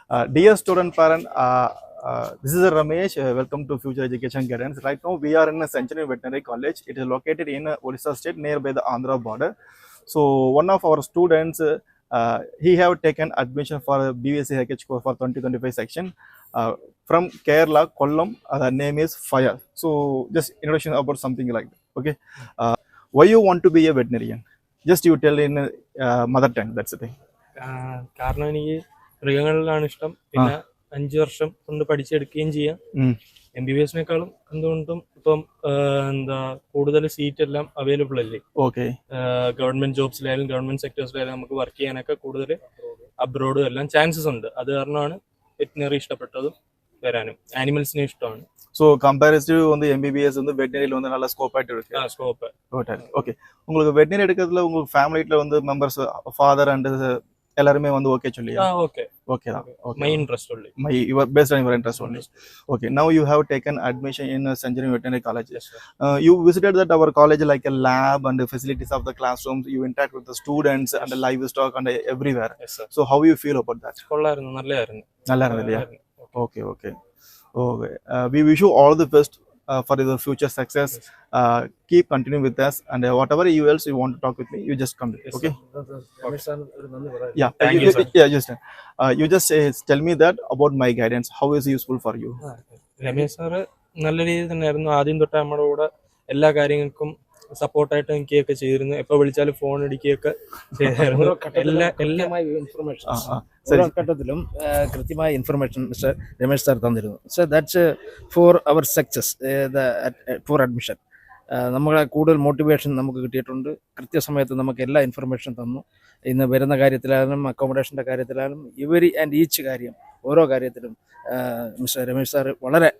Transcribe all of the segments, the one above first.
Dear student parent, this is Ramesh. Welcome to Future Education Guidance. Right now, we are in a Century Veterinary College. It is located in Odisha State, nearby the Andhra border. So, one of our students, he have taken admission for BSc HH course for 2025 section from Kerala, Kollam. The name is Fire. So, just introduction about something like that. Okay. Why you want to be a veterinarian? Just you tell in mother tongue. That's the thing. കാരണം എനിക്ക് മൃഗങ്ങളിലാണ് ഇഷ്ടം. പിന്നെ 5 വർഷം കൊണ്ട് പഠിച്ചെടുക്കുകയും ചെയ്യാം. MBBS-നേക്കാളും എന്തുകൊണ്ടും ഇപ്പം കൂടുതൽ സീറ്റ് എല്ലാം അവൈലബിൾ അല്ലേ. ഓക്കെ. ഗവൺമെന്റ് ജോബ്സിലായാലും ഗവൺമെന്റ് സെക്ടേഴ്സിലായാലും നമുക്ക് വർക്ക് ചെയ്യാനൊക്കെ കൂടുതൽ അബ്രോഡും എല്ലാം ചാൻസസ് ഉണ്ട്. അത് കാരണമാണ് വെറ്റിനറി ഇഷ്ടപ്പെട്ടതും വരാനും. ആനിമൽസിനെ ഇഷ്ടമാണ്. ஸோ கம்பேரிட்டிவ் வந்து MBBS வந்து வெட்டினரியில் வந்து நல்ல ஸ்கோப் ஆகிட்டு இருக்கு. Scope okay. உங்களுக்கு வெட்டினரி எடுக்கிறதுல உங்களுக்கு ஃபேமிலியில் வந்து மெம்பர்ஸ் ஃபாதர் அண்ட் எல்லாருமே வந்து ஓகே சொல்லியா? ஓகே தான். My interest only. Your based on your interest only. Okay. Now you have taken admission in Century Veterinary College. Yes, sir. You visited that our college like a lab and the facilities of the classrooms. You interact with the students and the livestock and everywhere. Yes, sir. So how you feel about that? കൊള്ളായിരുന്നു, നല്ലതായിരുന്നു. നല്ലതായിരുന്നില്ല? Okay. Okay. We wish you all the best for your future success. Keep continuing with us, and whatever else you want to talk with me, you just come. Yes, okay. Yeah. Thank you, sir. You just tell me that about my guidance. How is it useful for you? Ramesh sir നല്ല രീതിയിൽ തന്നെയായിരുന്നു. ആദ്യം തൊട്ട് നമ്മുടെ കൂടെ എല്ലാ കാര്യങ്ങൾക്കും സപ്പോർട്ടായിട്ട് നിൽക്കുകയൊക്കെ ചെയ്തിരുന്നു. എപ്പോൾ വിളിച്ചാലും ഫോൺ അടിക്കുകയൊക്കെ ചെയ്തായിരുന്നു. ഓരോ ഘട്ടത്തിലും കൃത്യമായ ഇൻഫർമേഷൻ മിസ്റ്റർ രമേശ് സാർ തന്നിരുന്നു. So that's for our success for admission. നമ്മളെ കൂടുതൽ മോട്ടിവേഷൻ നമുക്ക് കിട്ടിയിട്ടുണ്ട്. കൃത്യസമയത്ത് നമുക്ക് എല്ലാ ഇൻഫർമേഷൻ തന്നു. ഇന്ന് വരുന്ന കാര്യത്തിലായാലും അക്കോമഡേഷൻ്റെ കാര്യത്തിലായാലും ഇവരി ആൻഡ് ഈച്ച് കാര്യം ഓരോ കാര്യത്തിലും മിസ്റ്റർ രമേശ് സാർ വളരെ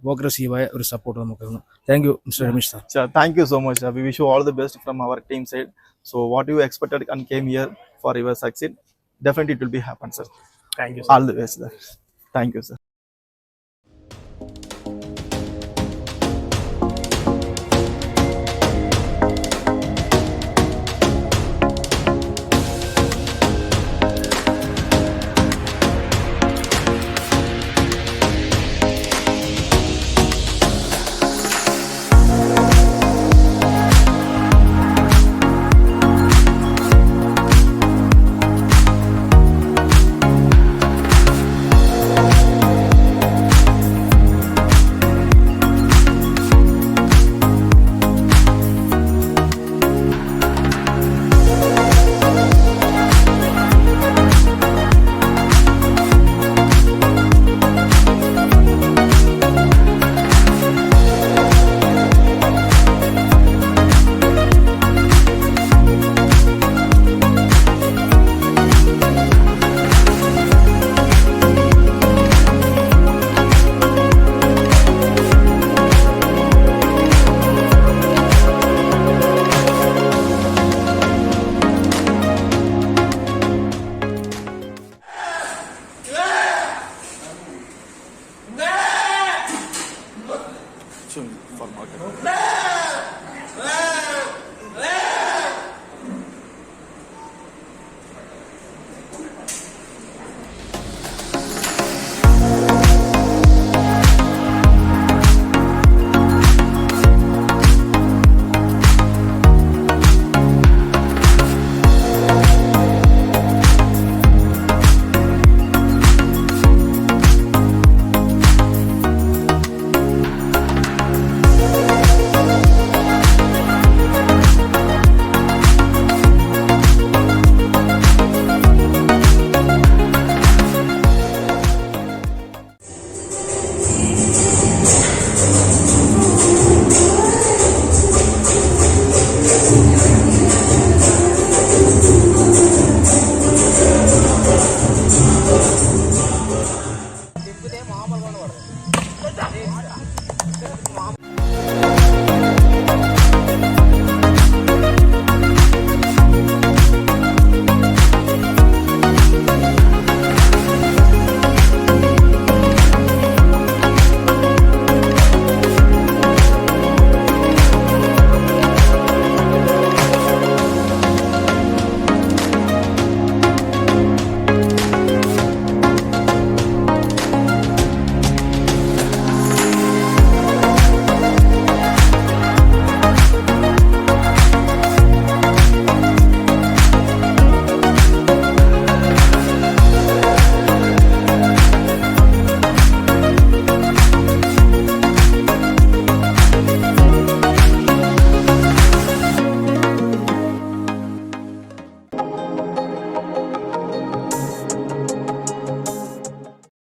പ്രോഗ്രസീവായ ഒരു സപ്പോർട്ട് നമുക്ക് തന്നു. Thank you mister Ramesh sir. Thank you so much. We wish you all the best from our team side. So what you expected and came here for your succeed, definitely it will be happen, sir. Thank you, sir. All the best, sir. Thank you, sir.